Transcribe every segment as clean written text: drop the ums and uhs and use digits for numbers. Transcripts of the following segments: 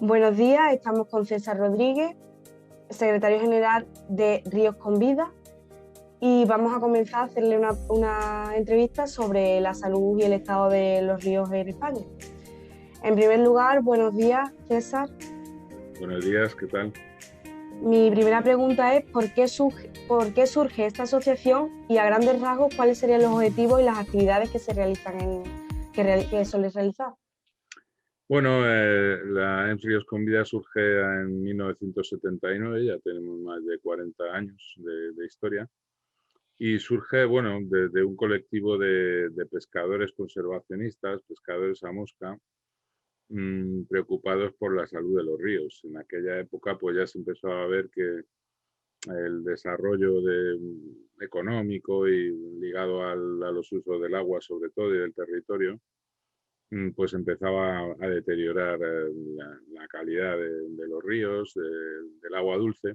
Buenos días, estamos con César Rodríguez, secretario general de Ríos con Vida, y vamos a comenzar a hacerle una entrevista sobre la salud y el estado de los ríos en España. En primer lugar, buenos días, César. Buenos días, ¿qué tal? Mi primera pregunta es ¿por qué surge esta asociación y a grandes rasgos cuáles serían los objetivos y las actividades que se realizan que suele realizar? Bueno, la En Ríos con Vida surge en 1979, ya tenemos más de 40 años de historia, y surge, bueno, desde un colectivo de pescadores conservacionistas, pescadores a mosca, preocupados por la salud de los ríos. En aquella época, pues ya se empezó a ver que el desarrollo económico y ligado a los usos del agua, sobre todo, y del territorio, pues empezaba a deteriorar la calidad de los ríos, del agua dulce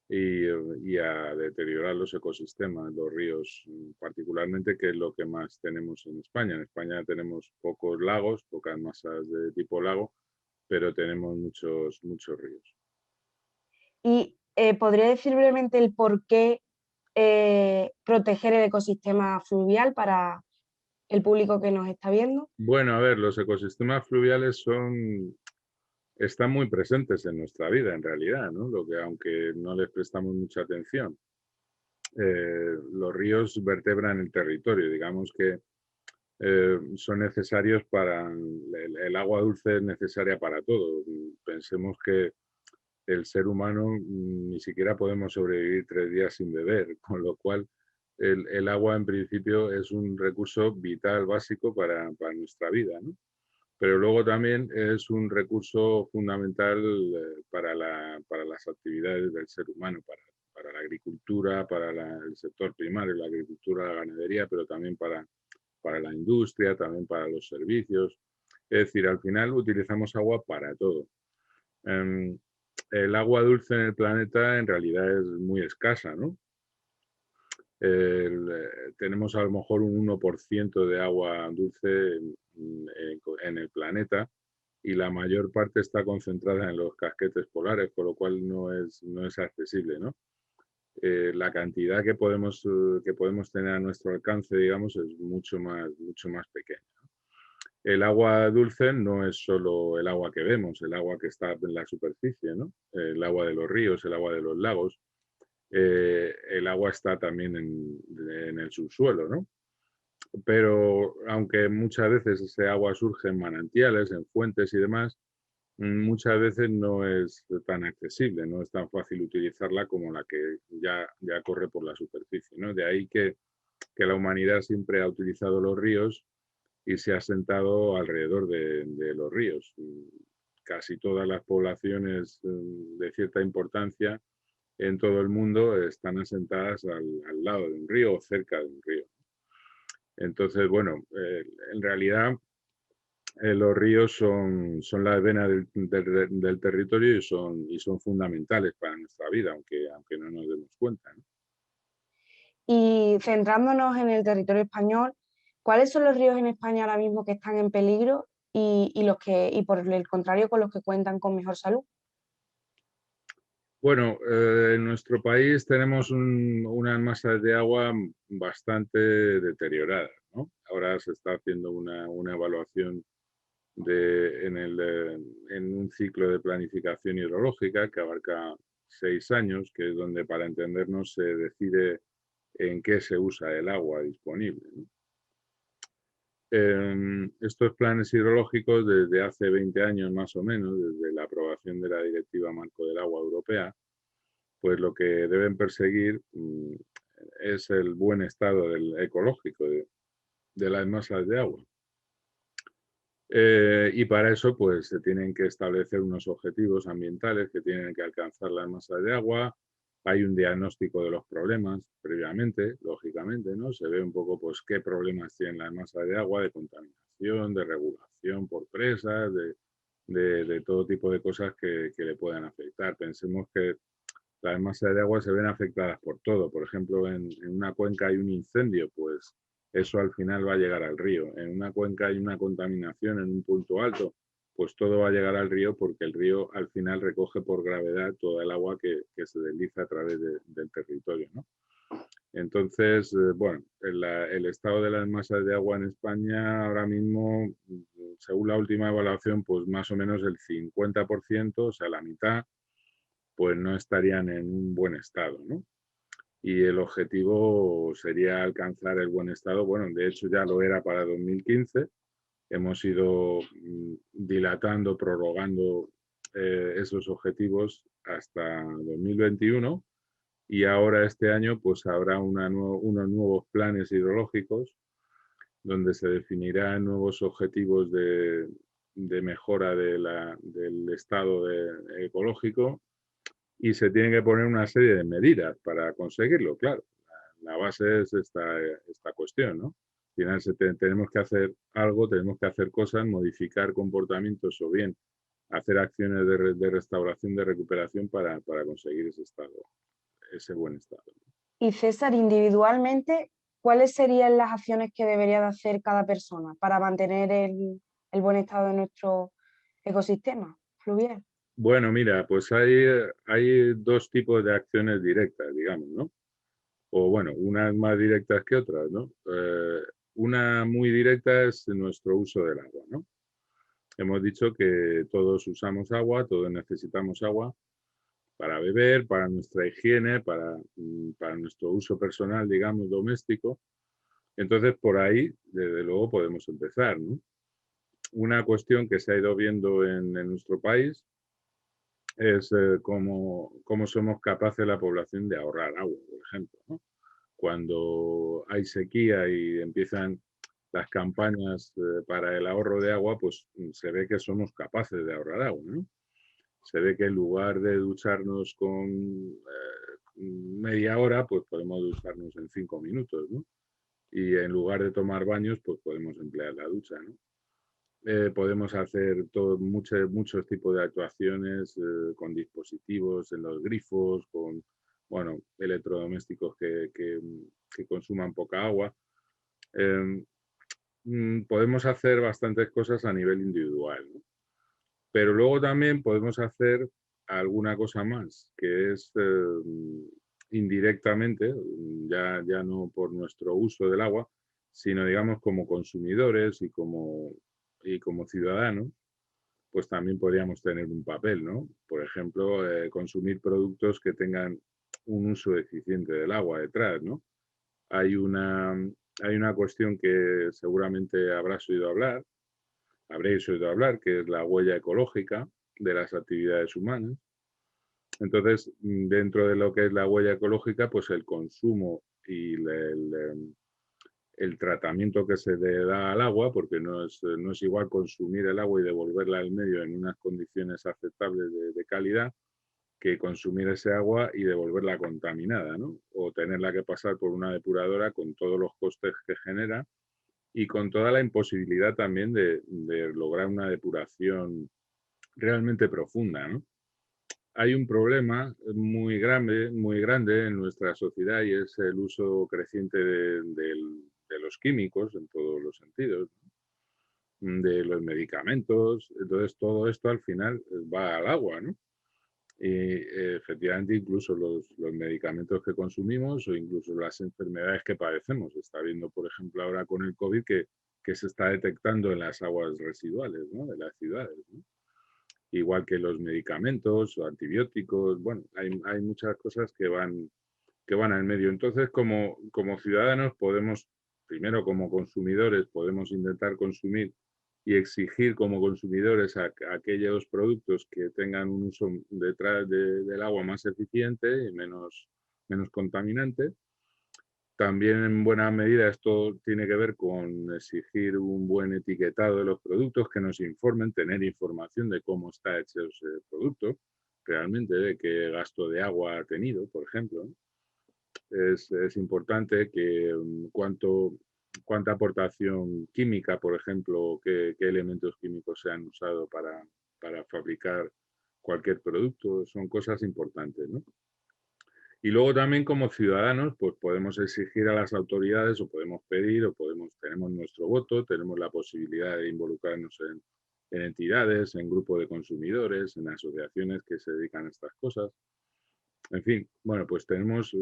y a deteriorar los ecosistemas, los ríos particularmente, que es lo que más tenemos en España. En España tenemos pocos lagos, pocas masas de tipo lago, pero tenemos muchos ríos. Y ¿podría decir brevemente el por qué proteger el ecosistema fluvial para el público que nos está viendo? Bueno, a ver, los ecosistemas fluviales están muy presentes en nuestra vida, en realidad, ¿no? Lo que, aunque no les prestamos mucha atención. Los ríos vertebran el territorio, digamos que son necesarios para, el agua dulce es necesaria para todo. Pensemos que el ser humano ni siquiera podemos sobrevivir 3 días sin beber, con lo cual el agua en principio es un recurso vital, básico para nuestra vida, ¿no? Pero luego también es un recurso fundamental para las actividades del ser humano, para la agricultura, para el sector primario, la agricultura, la ganadería, pero también para la industria, también para los servicios. Es decir, al final utilizamos agua para todo. Eh, el agua dulce en el planeta en realidad es muy escasa, ¿no? Tenemos a lo mejor un 1% de agua dulce en el planeta y la mayor parte está concentrada en los casquetes polares, con lo cual no es accesible, ¿no? La cantidad que podemos tener a nuestro alcance, digamos, es mucho más pequeña. El agua dulce no es solo el agua que vemos, el agua que está en la superficie, ¿no? El agua de los ríos, el agua de los lagos. El agua está también en el subsuelo, ¿no? Pero aunque muchas veces ese agua surge en manantiales, en fuentes y demás, muchas veces no es tan accesible, no es tan fácil utilizarla como la que ya corre por la superficie, ¿no? De ahí que la humanidad siempre ha utilizado los ríos y se ha asentado alrededor de los ríos. Casi todas las poblaciones de cierta importancia en todo el mundo están asentadas al lado de un río o cerca de un río. Entonces, bueno, en realidad los ríos son la vena del territorio y son fundamentales para nuestra vida, aunque no nos demos cuenta, ¿no? Y centrándonos en el territorio español, ¿cuáles son los ríos en España ahora mismo que están en peligro y por el contrario con los que cuentan con mejor salud? Bueno, en nuestro país tenemos unas masas de agua bastante deterioradas, ¿no? Ahora se está haciendo una evaluación en un ciclo de planificación hidrológica que abarca 6 años, que es donde, para entendernos, se decide en qué se usa el agua disponible, ¿no? Estos planes hidrológicos, desde hace 20 años más o menos, desde la aprobación de la Directiva Marco del Agua Europea, pues lo que deben perseguir es el buen estado ecológico de las masas de agua. Y para eso, pues se tienen que establecer unos objetivos ambientales que tienen que alcanzar las masas de agua. Hay un diagnóstico de los problemas previamente, lógicamente, ¿no? Se ve un poco, pues, qué problemas tienen las masas de agua, de contaminación, de regulación por presas, de todo tipo de cosas que le puedan afectar. Pensemos que las masas de agua se ven afectadas por todo. Por ejemplo, en una cuenca hay un incendio, pues eso al final va a llegar al río. En una cuenca hay una contaminación en un punto alto, pues todo va a llegar al río porque el río al final recoge por gravedad toda el agua que se desliza a través del territorio, ¿no? Entonces, bueno, el estado de las masas de agua en España ahora mismo, según la última evaluación, pues más o menos el 50%, o sea, la mitad, pues no estarían en un buen estado, ¿no? Y el objetivo sería alcanzar el buen estado. Bueno, de hecho ya lo era para 2015. Hemos ido dilatando, prorrogando esos objetivos hasta 2021 y ahora este año pues habrá unos nuevos planes hidrológicos donde se definirán nuevos objetivos de mejora del estado ecológico y se tienen que poner una serie de medidas para conseguirlo, claro. La base es esta cuestión, ¿no? Al final tenemos que hacer algo, tenemos que hacer cosas, modificar comportamientos o bien hacer acciones de restauración, de recuperación para conseguir ese estado, ese buen estado. Y César, individualmente, ¿cuáles serían las acciones que debería de hacer cada persona para mantener el buen estado de nuestro ecosistema fluvial? Bueno, mira, pues hay dos tipos de acciones directas, digamos, ¿no? O bueno, unas más directas que otras, ¿no? Una muy directa es nuestro uso del agua, ¿no? Hemos dicho que todos usamos agua, todos necesitamos agua para beber, para nuestra higiene, para nuestro uso personal, digamos, doméstico. Entonces, por ahí, desde luego, podemos empezar, ¿no? Una cuestión que se ha ido viendo en nuestro país es cómo somos capaces la población de ahorrar agua, por ejemplo, ¿no? Cuando hay sequía y empiezan las campañas para el ahorro de agua, pues se ve que somos capaces de ahorrar agua, ¿no? Se ve que en lugar de ducharnos con media hora, pues podemos ducharnos en 5 minutos, ¿no? Y en lugar de tomar baños, pues podemos emplear la ducha, ¿no? Podemos hacer muchos tipos de actuaciones con dispositivos en los grifos, con bueno, electrodomésticos que consuman poca agua. Podemos hacer bastantes cosas a nivel individual, ¿no? Pero luego también podemos hacer alguna cosa más, que es indirectamente, ya no por nuestro uso del agua, sino digamos como consumidores y como ciudadanos, pues también podríamos tener un papel, ¿no? Por ejemplo, consumir productos que tengan un uso eficiente del agua detrás, ¿no? Hay una, hay una cuestión que seguramente habréis oído hablar, que es la huella ecológica de las actividades humanas. Entonces, dentro de lo que es la huella ecológica, pues el consumo y el tratamiento que se le da al agua, porque no es igual consumir el agua y devolverla al medio en unas condiciones aceptables de calidad, que consumir ese agua y devolverla contaminada, ¿no? O tenerla que pasar por una depuradora con todos los costes que genera y con toda la imposibilidad también de lograr una depuración realmente profunda, ¿no? Hay un problema muy grande en nuestra sociedad y es el uso creciente de los químicos en todos los sentidos, ¿no? De los medicamentos. Entonces todo esto al final va al agua, ¿no? Y efectivamente incluso los medicamentos que consumimos o incluso las enfermedades que padecemos. Está viendo, por ejemplo, ahora con el COVID que se está detectando en las aguas residuales, ¿no? De las ciudades, ¿no? Igual que los medicamentos o antibióticos. Bueno, hay muchas cosas que van al medio. Entonces, como ciudadanos podemos, primero como consumidores, podemos intentar consumir y exigir como consumidores aquellos productos que tengan un uso detrás del agua más eficiente y menos contaminante. También en buena medida esto tiene que ver con exigir un buen etiquetado de los productos, que nos informen, tener información de cómo está hecho ese producto, realmente de qué gasto de agua ha tenido, por ejemplo. Es importante que cuánta aportación química, por ejemplo, qué elementos químicos se han usado para fabricar cualquier producto, son cosas importantes, ¿no? Y luego también como ciudadanos, pues podemos exigir a las autoridades o podemos pedir tenemos nuestro voto, tenemos la posibilidad de involucrarnos en entidades, en grupos de consumidores, en asociaciones que se dedican a estas cosas. En fin, bueno, pues tenemos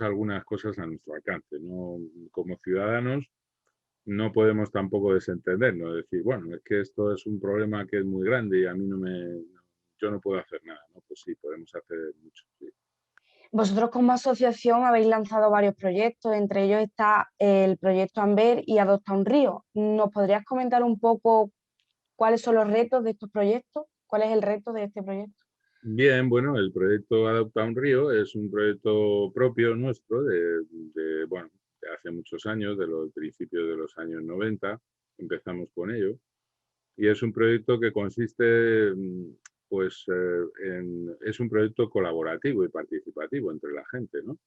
algunas cosas a nuestro alcance, ¿no? Como ciudadanos no podemos tampoco desentendernos, decir, bueno, es que esto es un problema que es muy grande y a mí yo no puedo hacer nada, ¿no? Pues sí, podemos hacer mucho, sí. Vosotros como asociación habéis lanzado varios proyectos, entre ellos está el proyecto Amber y Adopta un Río. ¿Nos podrías comentar un poco cuáles son los retos de estos proyectos? ¿Cuál es el reto de este proyecto? Bien, bueno, el proyecto Adopta un Río es un proyecto propio nuestro bueno, de hace muchos años, de los principios de los años 90, empezamos con ello. Y es un proyecto que consiste, pues, es un proyecto colaborativo y participativo entre la gente, ¿no?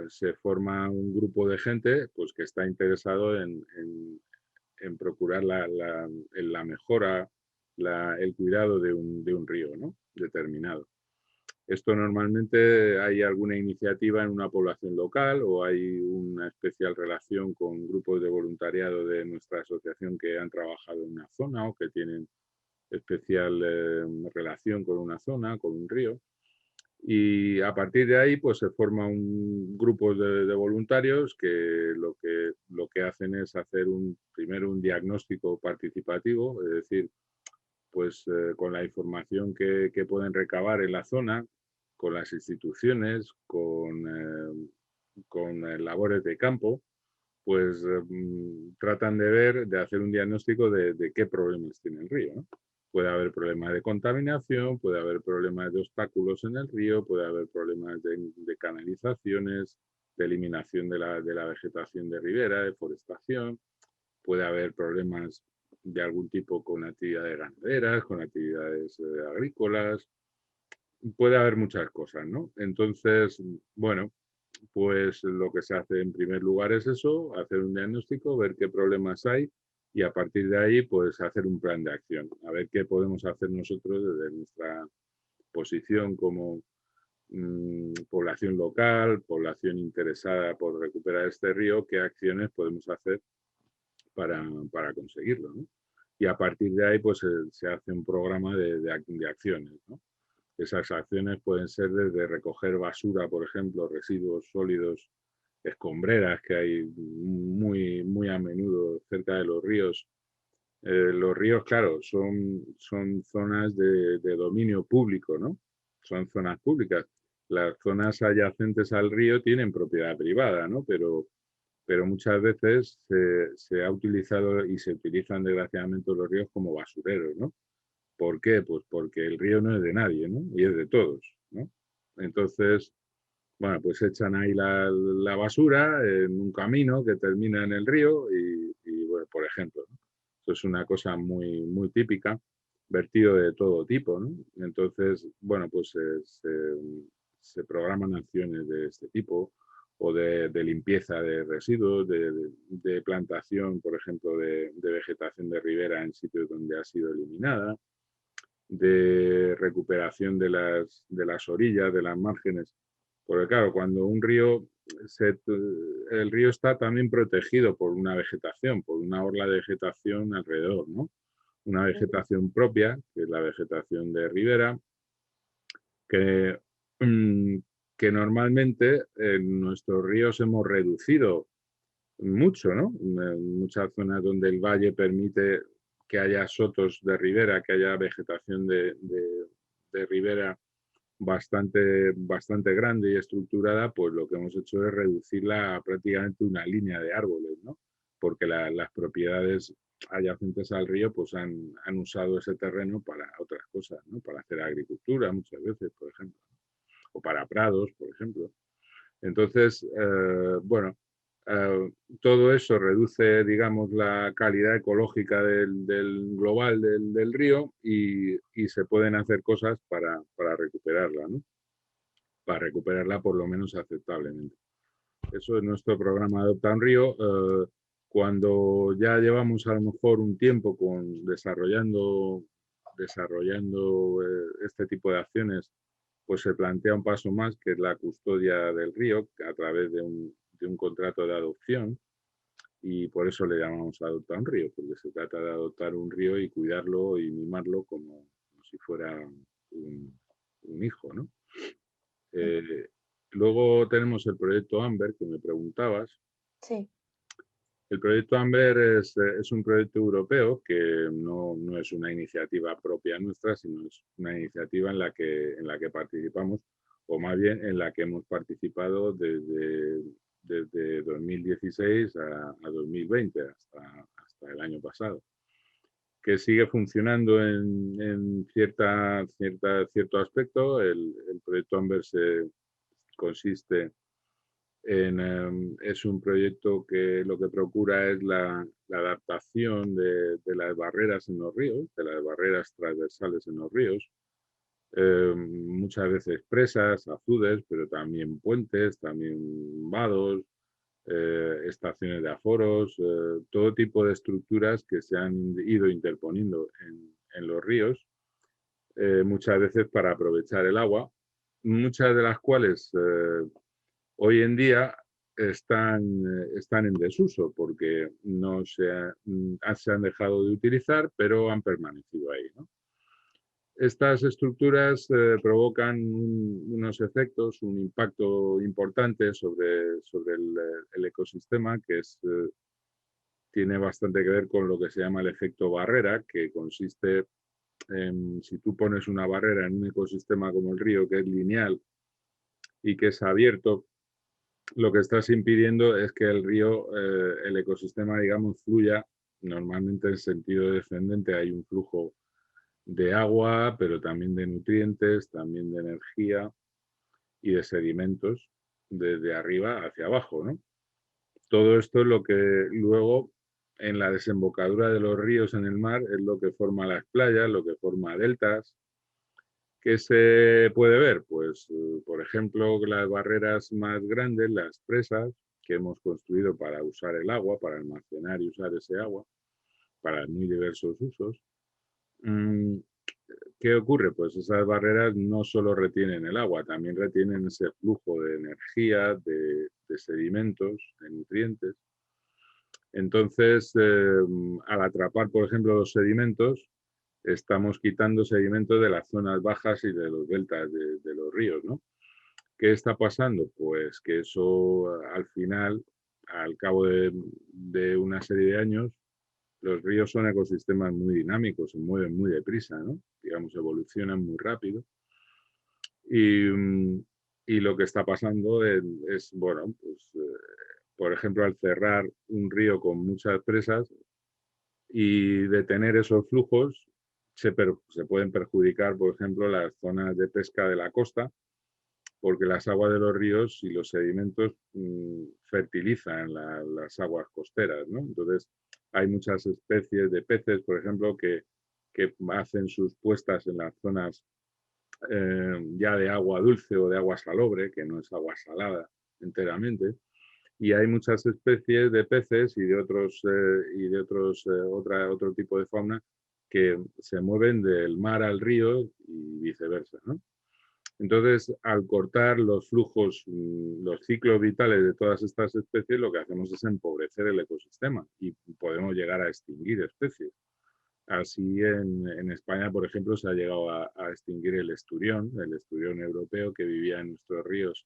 Se forma un grupo de gente, pues, que está interesado en procurar la mejora, el cuidado de un río, ¿no? Determinado. Esto normalmente hay alguna iniciativa en una población local o hay una especial relación con grupos de voluntariado de nuestra asociación que han trabajado en una zona o que tienen especial relación con una zona, con un río. Y a partir de ahí pues se forma un grupo de voluntarios que lo que hacen es hacer primero un diagnóstico participativo, es decir, pues con la información que pueden recabar en la zona, con las instituciones, con labores de campo, pues tratan de hacer un diagnóstico de qué problemas tiene el río, ¿no? Puede haber problemas de contaminación, puede haber problemas de obstáculos en el río, puede haber problemas de canalizaciones, de eliminación de la vegetación de ribera, de forestación, puede haber problemas de algún tipo con actividades ganaderas, con actividades agrícolas, puede haber muchas cosas, ¿no? Entonces, bueno, pues lo que se hace en primer lugar es eso, hacer un diagnóstico, ver qué problemas hay y a partir de ahí, pues hacer un plan de acción, a ver qué podemos hacer nosotros desde nuestra posición como población local, población interesada por recuperar este río, qué acciones podemos hacer para conseguirlo, ¿no? Y a partir de ahí, pues se hace un programa de acciones, ¿no? Esas acciones pueden ser desde recoger basura, por ejemplo, residuos sólidos, escombreras que hay muy a menudo cerca de los ríos. Los ríos, claro, son zonas de dominio público, ¿no? Son zonas públicas. Las zonas adyacentes al río tienen propiedad privada, ¿no? Pero muchas veces se ha utilizado y se utilizan desgraciadamente los ríos como basureros, ¿no? ¿Por qué? Pues porque el río no es de nadie, ¿no? Y es de todos, ¿no? Entonces, bueno, pues echan ahí la basura en un camino que termina en el río bueno, por ejemplo, ¿no? Eso es una cosa muy típica, vertido de todo tipo, ¿no? Entonces, bueno, pues se programan acciones de este tipo o de limpieza de residuos, de plantación, por ejemplo, de vegetación de ribera en sitios donde ha sido eliminada, de recuperación de las orillas, de las márgenes. Porque claro, cuando un río, el río está también protegido por una vegetación, por una orla de vegetación alrededor, ¿no? Una vegetación propia, que es la vegetación de ribera, que, que normalmente en nuestros ríos hemos reducido mucho, ¿no? En muchas zonas donde el valle permite que haya sotos de ribera, que haya vegetación de ribera bastante grande y estructurada, pues lo que hemos hecho es reducirla a prácticamente una línea de árboles, ¿no? Porque las propiedades adyacentes al río pues han usado ese terreno para otras cosas, ¿no? Para hacer agricultura muchas veces, por ejemplo, o para prados, por ejemplo. Entonces, bueno, todo eso reduce, digamos, la calidad ecológica del global del río y se pueden hacer cosas para recuperarla, ¿no? Para recuperarla por lo menos aceptablemente. Eso es nuestro programa Adopta un Río. Cuando ya llevamos a lo mejor un tiempo desarrollando este tipo de acciones, pues se plantea un paso más, que es la custodia del río a través de un contrato de adopción. y por eso le llamamos adoptar un río, porque se trata de adoptar un río y cuidarlo y mimarlo como si fuera un hijo, ¿no? Eh, Luego tenemos el proyecto Amber, que me preguntabas. Sí. El proyecto Amber es un proyecto europeo que no es una iniciativa propia nuestra, sino es una iniciativa en la que participamos, o más bien en la que hemos participado desde 2016 a 2020, hasta el año pasado, que sigue funcionando en cierto aspecto. El proyecto Amber consiste es un proyecto que lo que procura es la adaptación de las barreras en los ríos, de las barreras transversales en los ríos, muchas veces presas, azudes, pero también puentes, también vados, estaciones de aforos, todo tipo de estructuras que se han ido interponiendo en los ríos, muchas veces para aprovechar el agua, muchas de las cuales hoy en día están en desuso porque no se han dejado de utilizar, pero han permanecido ahí, ¿no? Estas estructuras provocan unos efectos, un impacto importante sobre el ecosistema, que tiene bastante que ver con lo que se llama el efecto barrera, que consiste en, si tú pones una barrera en un ecosistema como el río, que es lineal y que es abierto, lo que estás impidiendo es que el río, el ecosistema, digamos, fluya normalmente en sentido descendente. Hay un flujo de agua, pero también de nutrientes, también de energía y de sedimentos desde arriba hacia abajo, ¿no? Todo esto es lo que luego en la desembocadura de los ríos en el mar es lo que forma las playas, lo que forma deltas. ¿Qué se puede ver? Pues, por ejemplo, las barreras más grandes, las presas que hemos construido para usar el agua, para almacenar y usar ese agua, para muy diversos usos. Mm, ¿Qué ocurre? Pues esas barreras no solo retienen el agua, también retienen ese flujo de energía, de sedimentos, de nutrientes. Entonces, al atrapar, por ejemplo, los sedimentos, estamos quitando sedimentos de las zonas bajas y de los deltas de los ríos, ¿no? ¿Qué está pasando? Pues que eso al final, al cabo de una serie de años, los ríos son ecosistemas muy dinámicos, se mueven muy deprisa, ¿no? Digamos, evolucionan muy rápido. Y lo que está pasando bueno, pues, por ejemplo, al cerrar un río con muchas presas y detener esos flujos, se pueden perjudicar, por ejemplo, las zonas de pesca de la costa, porque las aguas de los ríos y los sedimentos fertilizan las aguas costeras, ¿no? Entonces, hay muchas especies de peces, por ejemplo, que hacen sus puestas en las zonas ya de agua dulce o de agua salobre, que no es agua salada enteramente, y hay muchas especies de peces otro tipo de fauna que se mueven del mar al río y viceversa, ¿no? Entonces, al cortar los flujos, los ciclos vitales de todas estas especies, lo que hacemos es empobrecer el ecosistema y podemos llegar a extinguir especies. Así en España, por ejemplo, se ha llegado a extinguir el esturión europeo que vivía en nuestros ríos.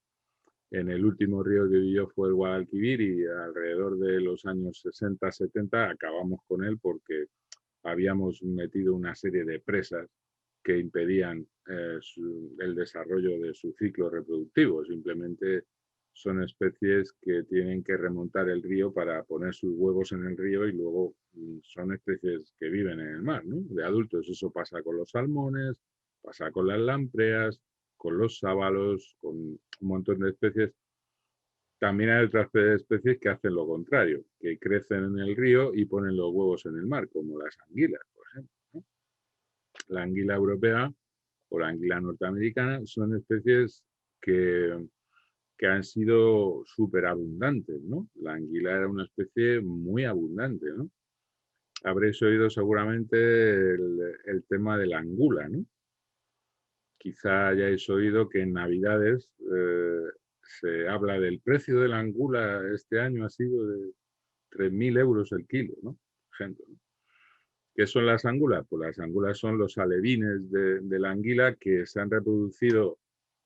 En el último río que vivió fue el Guadalquivir y alrededor de los años 60-70 acabamos con él porque habíamos metido una serie de presas que impedían el desarrollo de su ciclo reproductivo. Simplemente son especies que tienen que remontar el río para poner sus huevos en el río y luego son especies que viven en el mar, ¿no? De adultos. Eso pasa con los salmones, pasa con las lampreas, con los sábalos, con un montón de especies. También hay otras especies que hacen lo contrario, que crecen en el río y ponen los huevos en el mar, como las anguilas, por ejemplo, ¿no? La anguila europea o la anguila norteamericana son especies que, que han sido súper abundantes, ¿no? La anguila era una especie muy abundante, ¿no? Habréis oído seguramente el tema de la angula, ¿no? Quizá hayáis oído que en Navidades se habla del precio de la angula este año ha sido de 3.000 euros el kilo, ¿no? Por ejemplo, ¿no? ¿Qué son las angulas? Pues las angulas son los alevines de la anguila que se han reproducido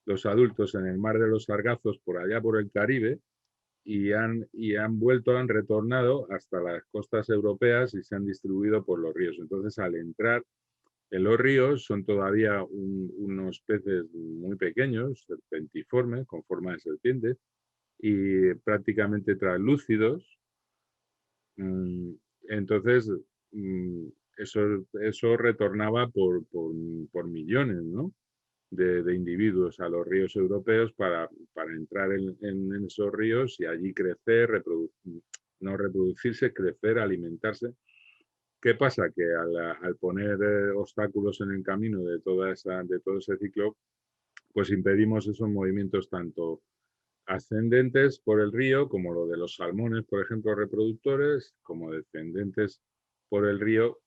los adultos en el mar de los Sargazos por allá por el Caribe y han vuelto, han retornado hasta las costas europeas y se han distribuido por los ríos. Entonces, al entrar en los ríos, son todavía unos peces muy pequeños, serpentiformes, con forma de serpiente, y prácticamente translúcidos. Entonces, eso retornaba por millones, ¿no? de individuos a los ríos europeos para entrar en esos ríos y allí crecer, no reproducirse, crecer, alimentarse. ¿Qué pasa? Que al poner obstáculos en el camino de todo ese ciclo, pues impedimos esos movimientos tanto ascendentes por el río, como lo de los salmones, por ejemplo, reproductores, como descendentes por el río,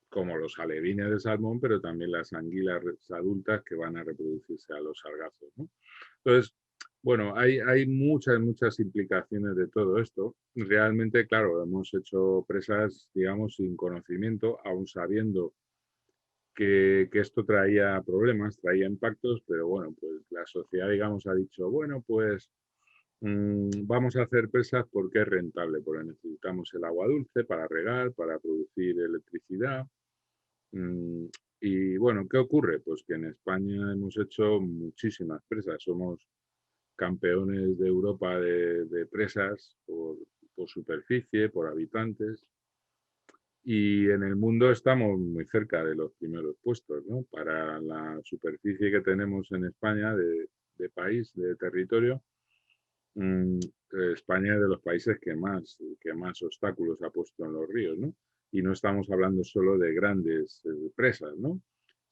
como los alevines de salmón, pero también las anguilas adultas que van a reproducirse a los sargazos, ¿no? Entonces, bueno, hay muchas implicaciones de todo esto. Realmente, claro, hemos hecho presas, digamos, sin conocimiento, aún sabiendo que esto traía problemas, traía impactos, pero bueno, pues la sociedad, digamos, ha dicho, bueno, pues vamos a hacer presas porque es rentable, porque necesitamos el agua dulce para regar, para producir electricidad. Y bueno, ¿qué ocurre? Pues que en España hemos hecho muchísimas presas. Somos campeones de Europa de presas por superficie, por habitantes. Y en el mundo estamos muy cerca de los primeros puestos, ¿no? Para la superficie que tenemos en España de país, de territorio, mm, España es de los países que más obstáculos ha puesto en los ríos, ¿no? Y no estamos hablando solo de grandes presas, ¿no?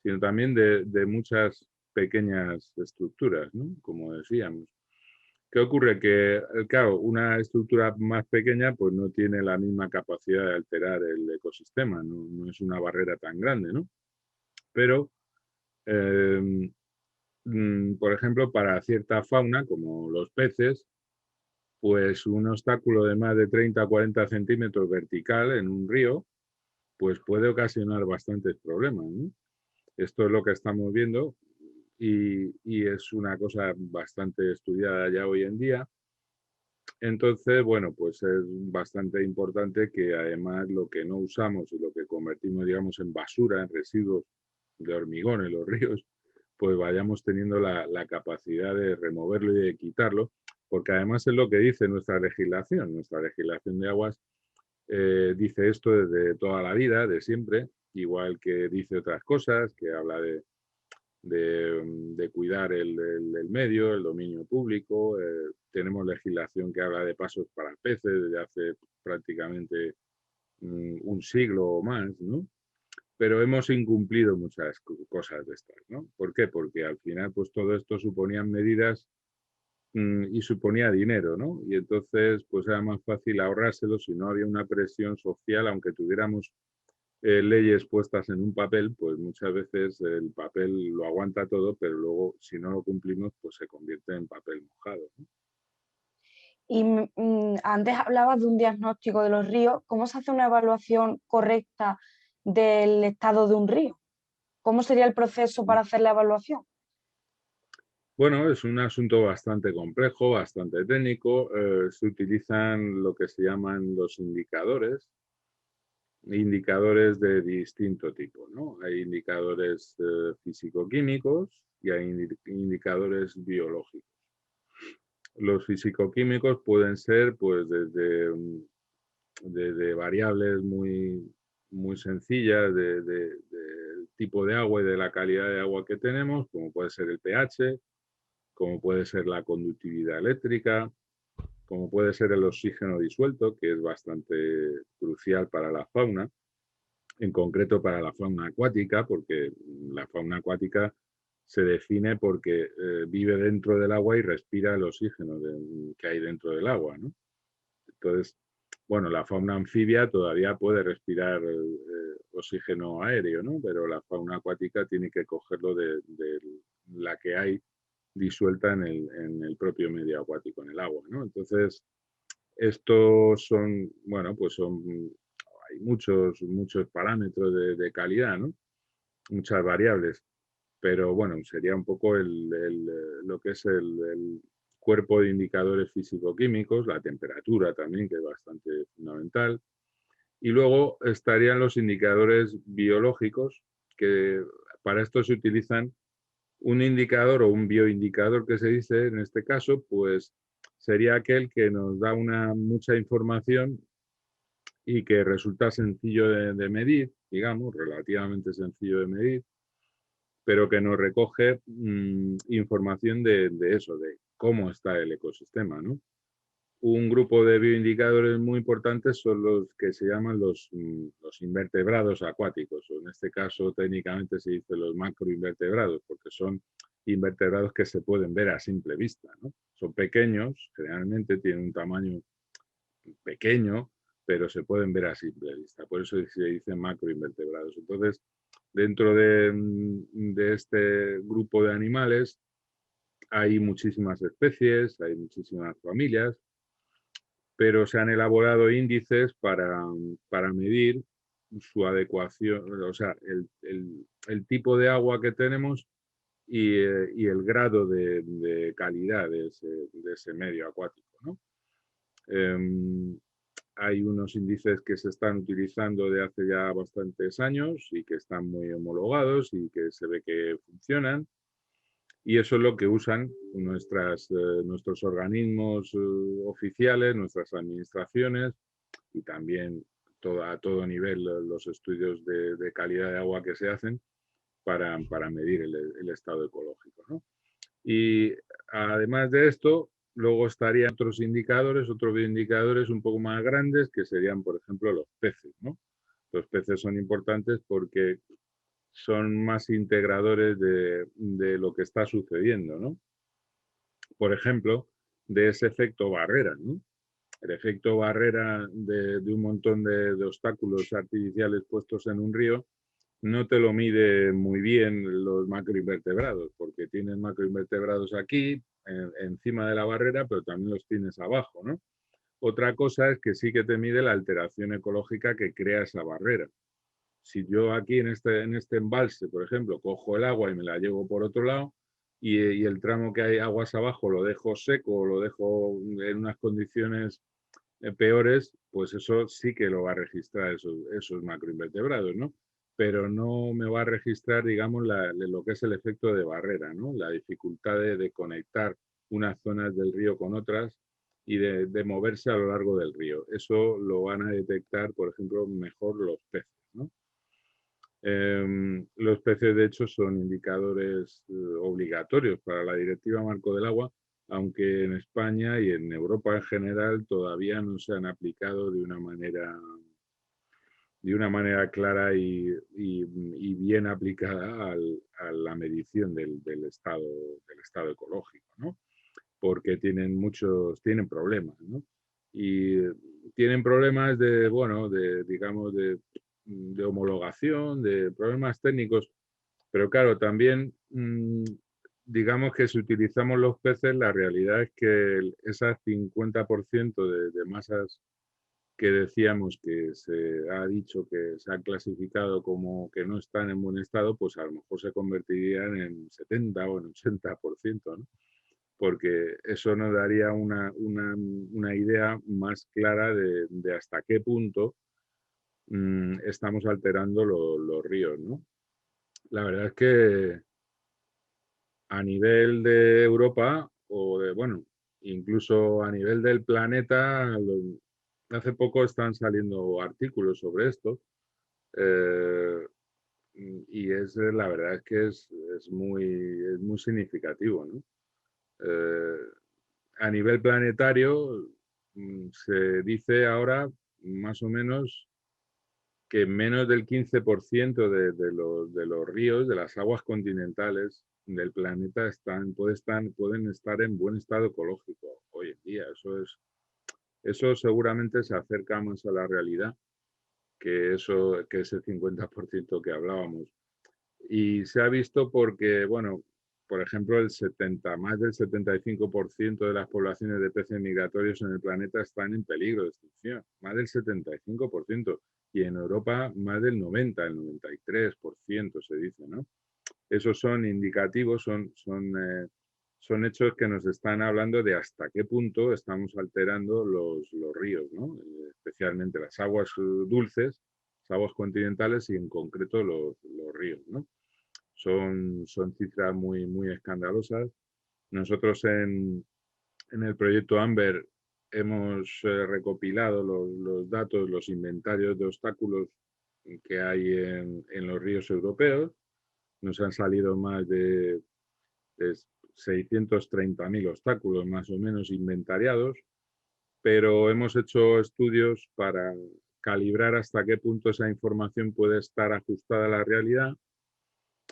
Sino también de muchas pequeñas estructuras, ¿no? Como decíamos. ¿Qué ocurre? Que, claro, una estructura más pequeña pues no tiene la misma capacidad de alterar el ecosistema, no es una barrera tan grande, ¿no? Pero, eh, por ejemplo, para cierta fauna, como los peces, pues un obstáculo de más de 30 o 40 centímetros vertical en un río, pues puede ocasionar bastantes problemas, ¿no? Esto es lo que estamos viendo y es una cosa bastante estudiada ya hoy en día. Entonces, bueno, pues es bastante importante que además lo que no usamos y lo que convertimos, digamos, en basura, en residuos de hormigón en los ríos, pues vayamos teniendo la capacidad de removerlo y de quitarlo, porque además es lo que dice nuestra legislación. Nuestra legislación de aguas dice esto desde toda la vida, de siempre, igual que dice otras cosas, que habla de cuidar el medio, el dominio público. Tenemos legislación que habla de pasos para peces desde hace prácticamente un siglo o más, ¿no? Pero hemos incumplido muchas cosas de estas, ¿no? ¿Por qué? Porque al final pues todo esto suponían medidas y suponía dinero, ¿no? Y entonces pues era más fácil ahorrárselo si no había una presión social, aunque tuviéramos leyes puestas en un papel, pues muchas veces el papel lo aguanta todo, pero luego si no lo cumplimos, pues se convierte en papel mojado, ¿no? Y antes hablabas de un diagnóstico de los ríos. ¿Cómo se hace una evaluación correcta del estado de un río? ¿Cómo sería el proceso para hacer la evaluación? Bueno, es un asunto bastante complejo, bastante técnico. Se utilizan lo que se llaman los indicadores de distinto tipo, ¿no? Hay indicadores físico-químicos y hay indicadores biológicos. Los físico-químicos pueden ser pues desde variables muy sencillas del tipo de agua y de la calidad de agua que tenemos, como puede ser el pH, como puede ser la conductividad eléctrica, como puede ser el oxígeno disuelto, que es bastante crucial para la fauna, en concreto para la fauna acuática, porque la fauna acuática se define porque vive dentro del agua y respira el oxígeno que hay dentro del agua, ¿no? Entonces, bueno, la fauna anfibia todavía puede respirar oxígeno aéreo, ¿no? Pero la fauna acuática tiene que cogerlo de la que hay disuelta en el propio medio acuático, en el agua, ¿no? Entonces, Estos son, bueno, pues hay muchos parámetros de calidad, ¿no? Muchas variables, pero bueno, sería un poco lo que es el cuerpo de indicadores físico-químicos, la temperatura también, que es bastante fundamental, y luego estarían los indicadores biológicos, que para esto se utilizan un indicador o un bioindicador que se dice en este caso, pues sería aquel que nos da mucha información y que resulta sencillo de medir, digamos, relativamente sencillo de medir, pero que nos recoge información de eso, de cómo está el ecosistema, ¿no? Un grupo de bioindicadores muy importantes son los que se llaman los invertebrados acuáticos, o en este caso técnicamente se dice los macroinvertebrados, porque son invertebrados que se pueden ver a simple vista, ¿no? Son pequeños, generalmente tienen un tamaño pequeño, pero se pueden ver a simple vista. Por eso se dicen macroinvertebrados. Entonces, dentro de este grupo de animales hay muchísimas especies, hay muchísimas familias, pero se han elaborado índices para medir su adecuación, o sea, el tipo de agua que tenemos y el grado de calidad de ese medio acuático, ¿no? Hay unos índices que se están utilizando de hace ya bastantes años y que están muy homologados y que se ve que funcionan. Y eso es lo que usan nuestros organismos oficiales, nuestras administraciones y también a todo nivel los estudios de calidad de agua que se hacen para medir el estado ecológico, ¿no? Y además de esto, luego estarían otros bioindicadores un poco más grandes, que serían, por ejemplo, los peces, ¿no? Los peces son importantes porque son más integradores de lo que está sucediendo, ¿no? Por ejemplo, de ese efecto barrera, ¿no? El efecto barrera de un montón de obstáculos artificiales puestos en un río no te lo mide muy bien los macroinvertebrados, porque tienes macroinvertebrados aquí, encima de la barrera, pero también los tienes abajo, ¿no? Otra cosa es que sí que te mide la alteración ecológica que crea esa barrera. Si yo aquí en este embalse, por ejemplo, cojo el agua y me la llevo por otro lado, y el tramo que hay aguas abajo lo dejo seco o lo dejo en unas condiciones peores, pues eso sí que lo va a registrar esos macroinvertebrados, ¿no? Pero no me va a registrar, digamos, lo que es el efecto de barrera, ¿no? La dificultad de conectar unas zonas del río con otras y de moverse a lo largo del río. Eso lo van a detectar, por ejemplo, mejor los peces, ¿no? Los peces, de hecho, son indicadores obligatorios para la Directiva Marco del Agua, aunque en España y en Europa en general todavía no se han aplicado de una manera clara y bien aplicada a la medición del estado ecológico, ¿no? Porque tienen problemas, ¿no? Y tienen problemas digamos, de homologación, de problemas técnicos, pero claro, también digamos que si utilizamos los peces, la realidad es que esas 50% de masas que decíamos que se ha dicho que se ha clasificado como que no están en buen estado, pues a lo mejor se convertirían en 70 o en 80%, ¿no? Porque eso nos daría una idea más clara de hasta qué punto estamos alterando los ríos, ¿no? La verdad es que a nivel de Europa bueno, incluso a nivel del planeta, hace poco están saliendo artículos sobre esto eh, y la verdad es que es muy significativo, ¿no? Eh, a nivel planetario, se dice ahora más o menos que menos del 15% de los ríos, de las aguas continentales del planeta pueden estar en buen estado ecológico hoy en día. Eso seguramente se acerca más a la realidad que ese 50% que hablábamos. Y se ha visto porque, bueno, por ejemplo, más del 75% de las poblaciones de peces migratorios en el planeta están en peligro de extinción. Más del 75%. Y en Europa más del 90, el 93% se dice, ¿no? Esos son indicativos, son hechos que nos están hablando de hasta qué punto estamos alterando los ríos, ¿no? Especialmente las aguas dulces, las aguas continentales y en concreto los ríos, ¿no? Son cifras muy, muy escandalosas. Nosotros en el proyecto AMBER hemos recopilado los datos, los inventarios de obstáculos que hay en los ríos europeos. Nos han salido más de 630.000 obstáculos más o menos inventariados, pero hemos hecho estudios para calibrar hasta qué punto esa información puede estar ajustada a la realidad.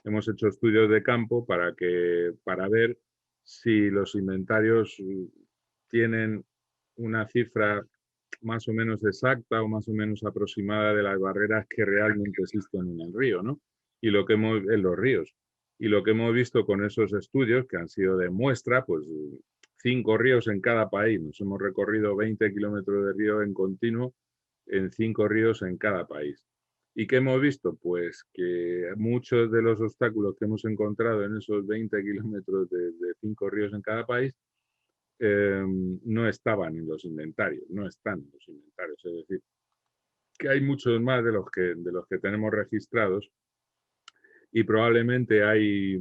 Hemos hecho estudios de campo para ver si los inventarios tienen una cifra más o menos exacta o más o menos aproximada de las barreras que realmente existen en el río, ¿no? Y lo que en los ríos. Y lo que hemos visto con esos estudios, que han sido de muestra, pues 5 ríos en cada país. Nos hemos recorrido 20 kilómetros de río en continuo en 5 ríos en cada país. ¿Y qué hemos visto? Pues que muchos de los obstáculos que hemos encontrado en esos 20 kilómetros de 5 ríos en cada país no estaban en los inventarios, no están en los inventarios. Es decir, que hay muchos más de los que tenemos registrados y probablemente hay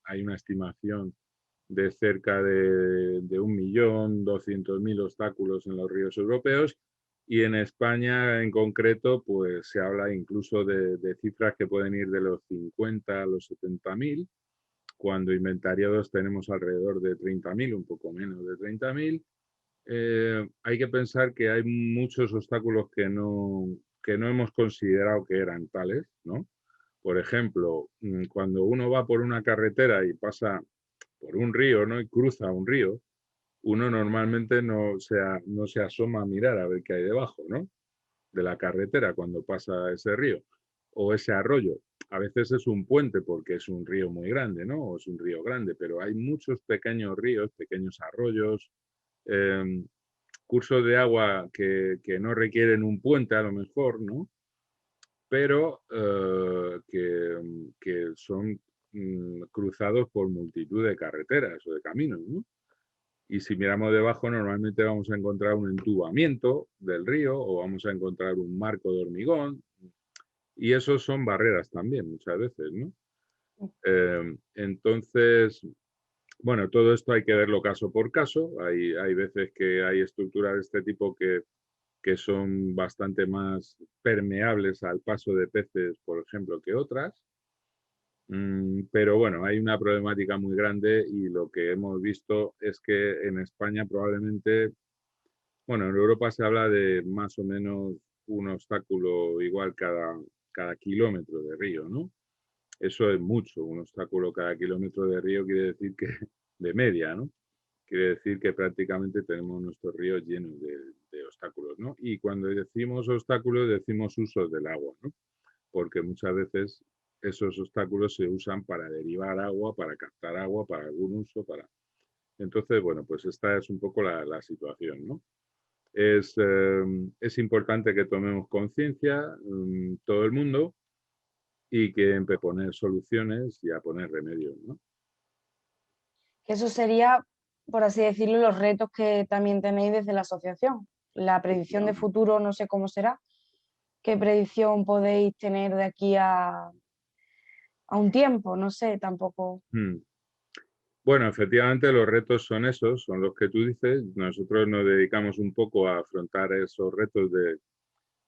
hay una estimación de cerca de 1.200.000 obstáculos en los ríos europeos y en España en concreto pues se habla incluso de cifras que pueden ir de los 50 a los 70.000, cuando inventariados tenemos alrededor de 30.000, un poco menos de 30.000. Hay que pensar que hay muchos obstáculos que no hemos considerado que eran tales, ¿no? Por ejemplo, cuando uno va por una carretera y pasa por un río, ¿no? Y cruza un río, uno normalmente no se asoma a mirar a ver qué hay debajo, ¿no? De la carretera cuando pasa ese río o ese arroyo. A veces es un puente porque es un río muy grande, ¿no? O es un río grande, pero hay muchos pequeños ríos, pequeños arroyos, eh, cursos de agua que no requieren un puente a lo mejor, ¿no? Pero que son cruzados por multitud de carreteras o de caminos, ¿no? Y si miramos debajo, normalmente vamos a encontrar un entubamiento del río o vamos a encontrar un marco de hormigón. Y esos son barreras también, muchas veces, ¿no? Entonces, bueno, todo esto hay que verlo caso por caso. Hay veces que hay estructuras de este tipo que son bastante más permeables al paso de peces, por ejemplo, que otras. Pero bueno, hay una problemática muy grande y lo que hemos visto es que en España probablemente, bueno, en Europa se habla de más o menos un obstáculo igual cada kilómetro de río, ¿no? Eso es mucho, un obstáculo cada kilómetro de río quiere decir que, de media, ¿no? Quiere decir que prácticamente tenemos nuestros ríos llenos de obstáculos, ¿no? Y cuando decimos obstáculos, decimos usos del agua, ¿no? Porque muchas veces esos obstáculos se usan para derivar agua, para captar agua, para algún uso, para... Entonces, bueno, pues esta es un poco la situación, ¿no? Es importante que tomemos conciencia todo el mundo y que empiece a poner soluciones y a poner remedios, ¿no? Eso sería, por así decirlo, los retos que también tenéis desde la asociación. La predicción de futuro, no sé cómo será. ¿Qué predicción podéis tener de aquí a un tiempo? No sé, tampoco. Bueno, efectivamente los retos son esos, son los que tú dices. Nosotros nos dedicamos un poco a afrontar esos retos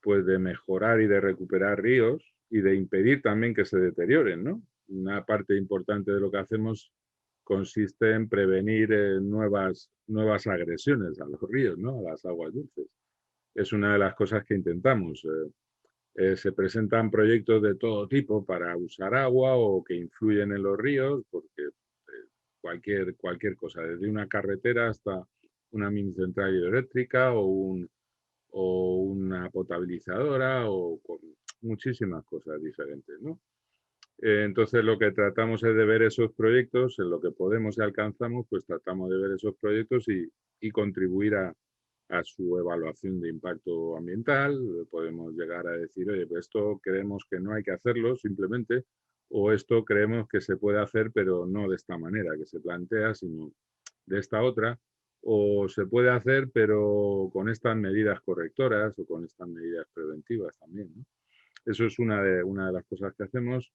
pues de mejorar y de recuperar ríos y de impedir también que se deterioren, ¿no? Una parte importante de lo que hacemos consiste en prevenir nuevas agresiones a los ríos, ¿no? A las aguas dulces. Es una de las cosas que intentamos. Se presentan proyectos de todo tipo para usar agua o que influyen en los ríos, porque cualquier cosa, desde una carretera hasta una mini central hidroeléctrica o una potabilizadora o con muchísimas cosas diferentes, ¿no? Entonces lo que tratamos es de ver esos proyectos, en lo que podemos y alcanzamos, pues tratamos de ver esos proyectos y contribuir a su evaluación de impacto ambiental. Podemos llegar a decir, oye, pues esto creemos que no hay que hacerlo simplemente, o esto creemos que se puede hacer, pero no de esta manera que se plantea, sino de esta otra, o se puede hacer, pero con estas medidas correctoras o con estas medidas preventivas también, ¿no? Eso es una de las cosas que hacemos.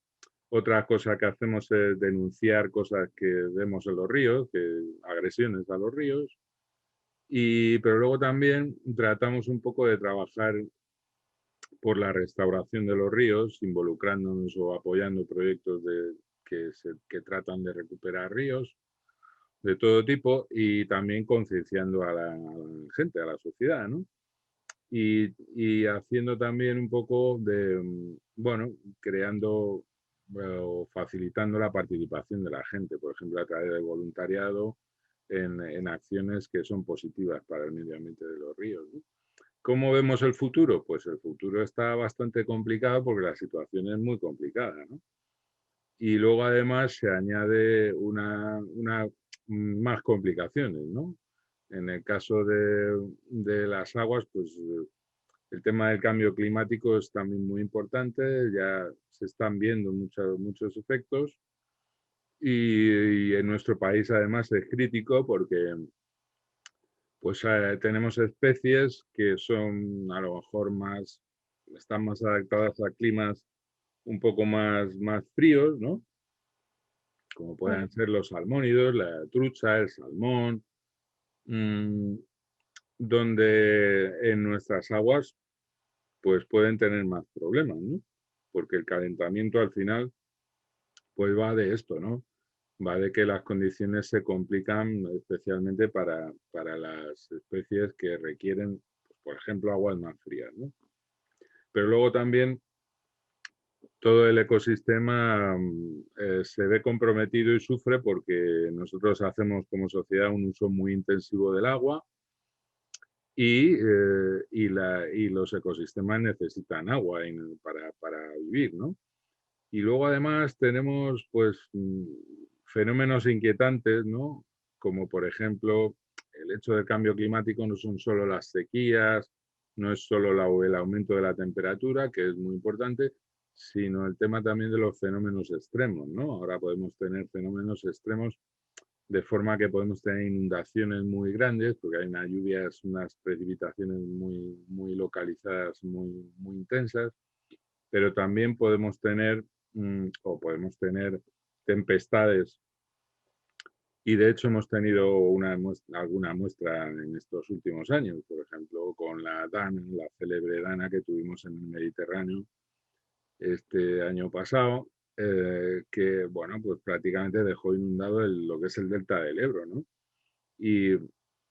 Otra cosa que hacemos es denunciar cosas que vemos en los ríos, agresiones a los ríos, pero luego también tratamos un poco de trabajar por la restauración de los ríos, involucrándonos o apoyando proyectos que tratan de recuperar ríos de todo tipo y también concienciando a la gente, a la sociedad, ¿no? Y haciendo también un poco de, bueno, creando o facilitando la participación de la gente, por ejemplo, a través del voluntariado en acciones que son positivas para el medio ambiente de los ríos, ¿no? ¿Cómo vemos el futuro? Pues el futuro está bastante complicado porque la situación es muy complicada, ¿no? Y luego además se añade más complicaciones, ¿no? En el caso de las aguas, pues el tema del cambio climático es también muy importante, ya se están viendo muchos efectos y en nuestro país además es crítico porque pues tenemos especies que son a lo mejor están más adaptadas a climas un poco más fríos, ¿no? Como pueden ser los salmónidos, la trucha, el salmón, mmm, donde en nuestras aguas pues pueden tener más problemas, ¿no? Porque el calentamiento al final pues va de esto, ¿no? Va de que las condiciones se complican especialmente para las especies que requieren, pues, por ejemplo, aguas más frías, ¿no? Pero luego también todo el ecosistema se ve comprometido y sufre porque nosotros hacemos como sociedad un uso muy intensivo del agua y los ecosistemas necesitan agua para vivir, ¿no? Y luego además tenemos pues fenómenos inquietantes, ¿no? Como por ejemplo el hecho del cambio climático no son solo las sequías, no es solo el aumento de la temperatura, que es muy importante, sino el tema también de los fenómenos extremos, ¿no? Ahora podemos tener fenómenos extremos de forma que podemos tener inundaciones muy grandes, porque hay unas lluvias, unas precipitaciones muy localizadas, muy intensas, pero también podemos tener tempestades y de hecho hemos tenido alguna muestra en estos últimos años, por ejemplo, con la Dana, la célebre Dana que tuvimos en el Mediterráneo este año pasado, que bueno, pues prácticamente dejó inundado lo que es el delta del Ebro, ¿no? Y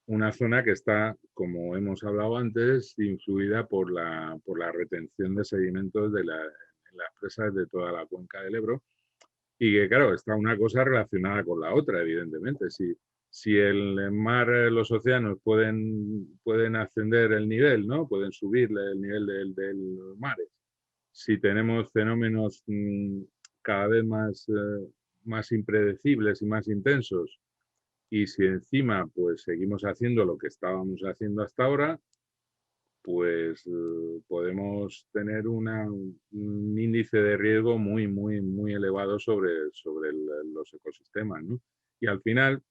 una zona que está, como hemos hablado antes, influida por la retención de sedimentos en las presas de toda la cuenca del Ebro. Y que, claro, está una cosa relacionada con la otra, evidentemente. Si el mar, los océanos pueden ascender el nivel, ¿no? Pueden subir el nivel del mares. Si tenemos fenómenos cada vez más impredecibles y más intensos, y si encima pues seguimos haciendo lo que estábamos haciendo hasta ahora, pues podemos tener un índice de riesgo muy elevado sobre los ecosistemas, ¿no? Y al final,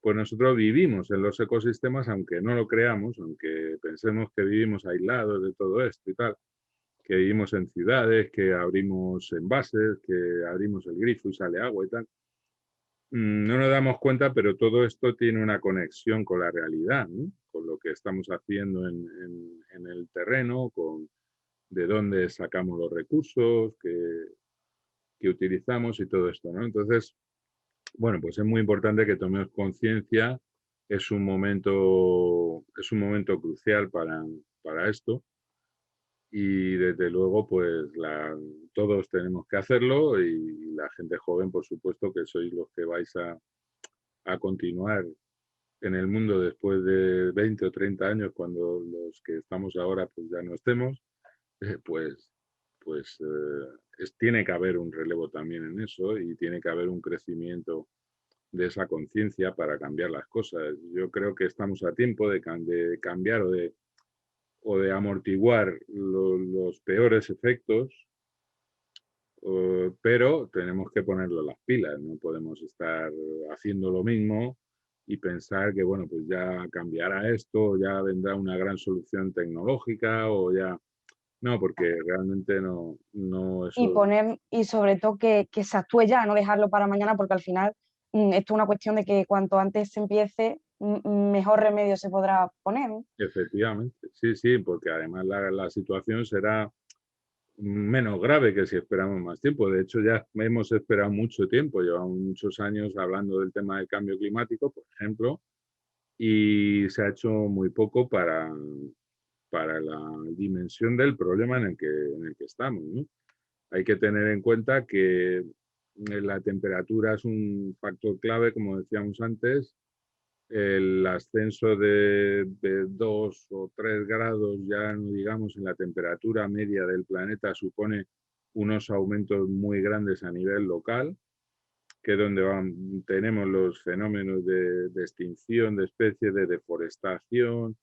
pues nosotros vivimos en los ecosistemas, aunque no lo creamos, aunque pensemos que vivimos aislados de todo esto y tal, que vivimos en ciudades, que abrimos envases, que abrimos el grifo y sale agua y tal. No nos damos cuenta, pero todo esto tiene una conexión con la realidad, ¿no? Con lo que estamos haciendo en el terreno, con de dónde sacamos los recursos que utilizamos y todo esto, ¿no? Entonces, bueno, pues es muy importante que tomemos conciencia. Es un momento crucial para esto y desde luego, pues todos tenemos que hacerlo y la gente joven, por supuesto, que sois los que vais a continuar en el mundo después de 20 o 30 años, cuando los que estamos ahora pues ya no estemos, pues pues tiene que haber un relevo también en eso y tiene que haber un crecimiento de esa conciencia para cambiar las cosas. Yo creo que estamos a tiempo de cambiar o de amortiguar los peores efectos, pero tenemos que ponerlo las pilas, no podemos estar haciendo lo mismo y pensar que, bueno, pues ya cambiará esto, ya vendrá una gran solución tecnológica o ya... No, porque realmente no eso... Y sobre todo que se actúe ya, no dejarlo para mañana, porque al final esto es una cuestión de que cuanto antes se empiece, mejor remedio se podrá poner, ¿no? Efectivamente, sí, sí, porque además la situación será menos grave que si esperamos más tiempo. De hecho, ya hemos esperado mucho tiempo, llevamos muchos años hablando del tema del cambio climático, por ejemplo, y se ha hecho muy poco para la dimensión del problema en el que estamos, ¿no? Hay que tener en cuenta que la temperatura es un factor clave, como decíamos antes. El ascenso de 2 o 3 grados, ya no digamos en la temperatura media del planeta, supone unos aumentos muy grandes a nivel local, que es donde tenemos los fenómenos de extinción de especies, de deforestación,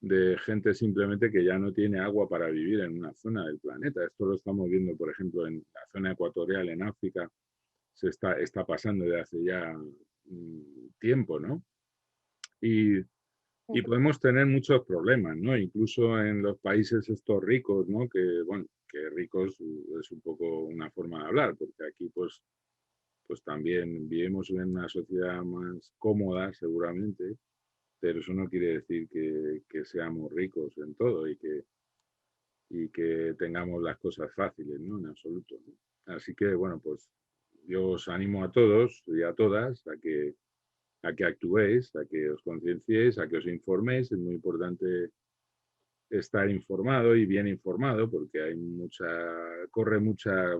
de gente simplemente que ya no tiene agua para vivir en una zona del planeta. Esto lo estamos viendo, por ejemplo, en la zona ecuatorial, en África, está pasando desde hace ya tiempo, ¿no? Y, y podemos tener muchos problemas, ¿no? Incluso en los países estos ricos, ¿no? Que, bueno, que ricos es un poco una forma de hablar, porque aquí pues también vivimos en una sociedad más cómoda, seguramente, pero eso no quiere decir que seamos ricos en todo y que tengamos las cosas fáciles, ¿no? En absoluto, ¿no? Así que, bueno, pues yo os animo a todos y a todas a que actuéis, a que os concienciéis, a que os informéis. Es muy importante estar informado y bien informado porque hay corre mucha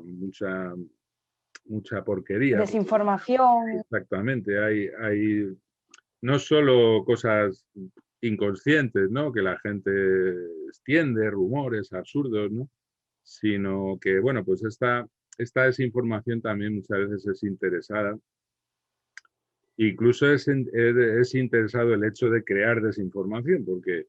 porquería. Desinformación. Exactamente, hay no solo cosas inconscientes, ¿no? Que la gente extiende, rumores absurdos, ¿no? Sino que, bueno, pues esta desinformación también muchas veces es interesada. Incluso es interesado el hecho de crear desinformación, porque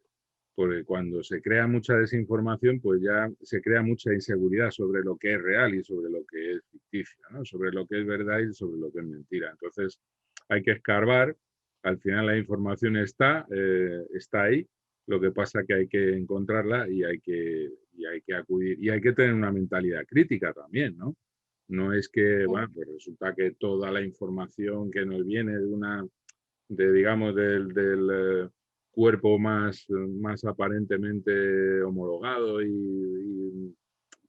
cuando se crea mucha desinformación, pues ya se crea mucha inseguridad sobre lo que es real y sobre lo que es ficticio, ¿no? Sobre lo que es verdad y sobre lo que es mentira. Entonces hay que escarbar, al final la información está ahí, lo que pasa es que hay que encontrarla y hay que acudir, y hay que tener una mentalidad crítica también, ¿no? No es que, bueno, pues resulta que toda la información que nos viene digamos, del cuerpo más aparentemente homologado y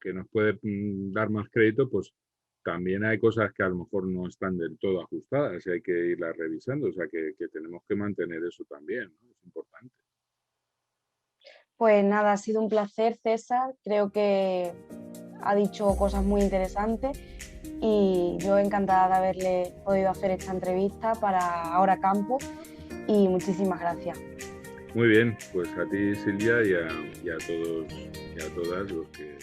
que nos puede dar más crédito, pues también hay cosas que a lo mejor no están del todo ajustadas y hay que irlas revisando, o sea que tenemos que mantener eso también, ¿no? Es importante. Pues nada, ha sido un placer, César. Creo que ha dicho cosas muy interesantes y yo encantada de haberle podido hacer esta entrevista para Ahora Campo y muchísimas gracias. Muy bien, pues a ti, Silvia, y a todos y a todas los que